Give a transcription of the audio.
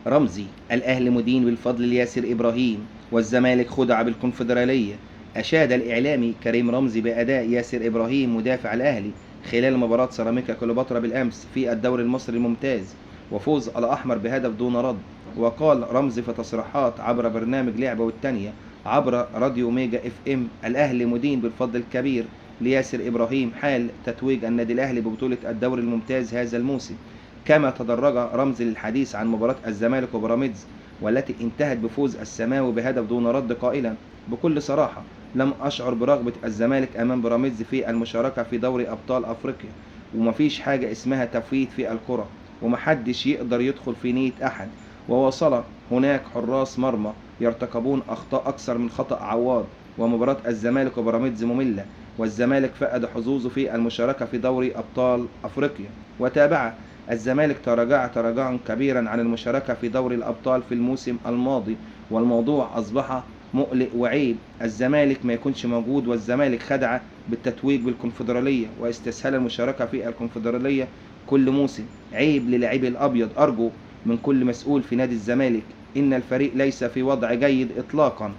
رمزي: الأهلي مدين بالفضل لياسر إبراهيم، والزمالك خدع بالكونفدرالية. أشاد الإعلامي كريم رمزي بأداء ياسر إبراهيم مدافع الأهلي خلال مباراة سيراميكا كليوباترا بالأمس في الدوري المصري الممتاز وفوز الأحمر بهدف دون رد. وقال رمزي في تصريحات عبر برنامج لعبة والتانية عبر راديو ميجا اف ام: الأهلي مدين بالفضل الكبير لياسر إبراهيم حال تتويج النادي الأهلي ببطولة الدوري الممتاز هذا الموسم. كما تدرج رمزي للحديث عن مباراة الزمالك وبيراميدز والتي انتهت بفوز السماوي بهدف دون رد قائلا: بكل صراحة لم أشعر برغبة الزمالك أمام بيراميدز في المشاركة في دوري أبطال أفريقيا، ومفيش حاجة اسمها تفويت في الكرة، ومحدش يقدر يدخل في نية أحد. وواصل: هناك حراس مرمى يرتكبون أخطاء أكثر من خطأ عواد، ومباراة الزمالك وبيراميدز مملة، والزمالك فقد حظوظه في المشاركة في دوري أبطال أفريقيا. وتابع: الزمالك تراجع تراجعا كبيرا عن المشاركة في دوري الأبطال في الموسم الماضي، والموضوع أصبح مقلق وعيب الزمالك ما يكونش موجود، والزمالك خدع بالتتويج بالكونفدرالية واستسهل المشاركة في الكونفدرالية كل موسم. عيب للاعبي الأبيض. أرجو من كل مسؤول في نادي الزمالك إن الفريق ليس في وضع جيد إطلاقا،